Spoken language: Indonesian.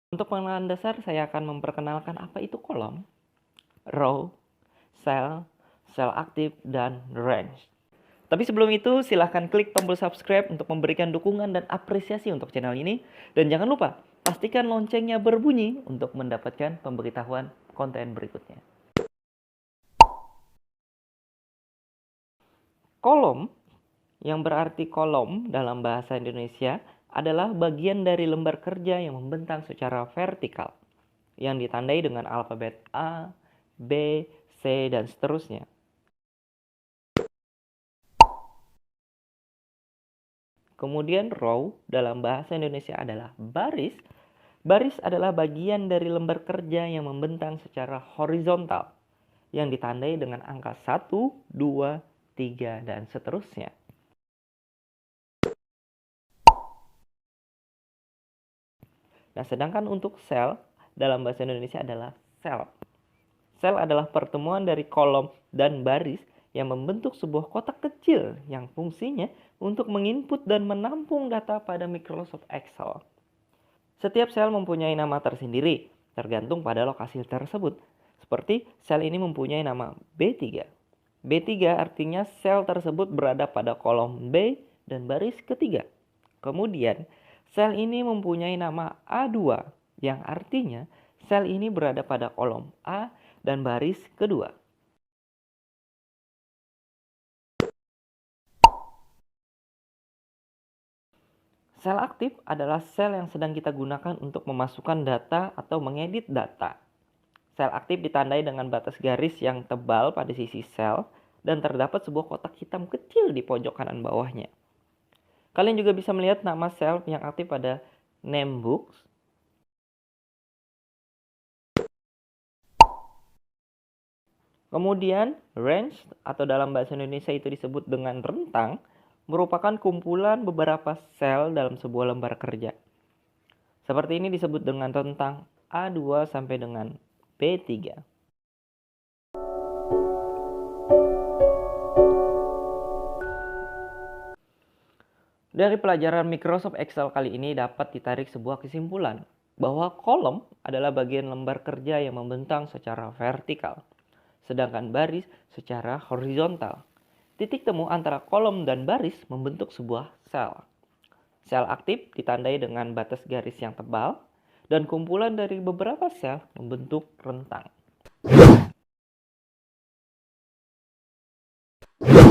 Untuk pengenalan dasar, saya akan memperkenalkan apa itu kolom, row, cell, sel aktif, dan range. Tapi sebelum itu, silahkan klik tombol subscribe untuk memberikan dukungan dan apresiasi untuk channel ini. Dan jangan lupa, pastikan loncengnya berbunyi untuk mendapatkan pemberitahuan konten berikutnya. Kolom, yang berarti kolom dalam bahasa Indonesia, adalah bagian dari lembar kerja yang membentang secara vertikal, yang ditandai dengan alfabet A, B, C, dan seterusnya. Kemudian row dalam bahasa Indonesia adalah baris. Baris adalah bagian dari lembar kerja yang membentang secara horizontal, yang ditandai dengan angka 1, 2, 3, dan seterusnya. Nah, sedangkan untuk sel dalam bahasa Indonesia adalah sel. Sel adalah pertemuan dari kolom dan baris yang membentuk sebuah kotak kecil yang fungsinya untuk menginput dan menampung data pada Microsoft Excel. Setiap sel mempunyai nama tersendiri, tergantung pada lokasi tersebut. Seperti sel ini mempunyai nama B3. B3 artinya sel tersebut berada pada kolom B dan baris ketiga. Kemudian, sel ini mempunyai nama A2, yang artinya sel ini berada pada kolom A dan baris kedua. Sel aktif adalah sel yang sedang kita gunakan untuk memasukkan data atau mengedit data. Sel aktif ditandai dengan batas garis yang tebal pada sisi sel dan terdapat sebuah kotak hitam kecil di pojok kanan bawahnya. Kalian juga bisa melihat nama sel yang aktif pada name books. Kemudian range atau dalam bahasa Indonesia itu disebut dengan rentang, merupakan kumpulan beberapa sel dalam sebuah lembar kerja. Seperti ini disebut dengan rentang A2 sampai dengan B3. Dari pelajaran Microsoft Excel kali ini dapat ditarik sebuah kesimpulan bahwa kolom adalah bagian lembar kerja yang membentang secara vertikal, sedangkan baris secara horizontal. Titik temu antara kolom dan baris membentuk sebuah sel. Sel aktif ditandai dengan batas garis yang tebal, dan kumpulan dari beberapa sel membentuk rentang.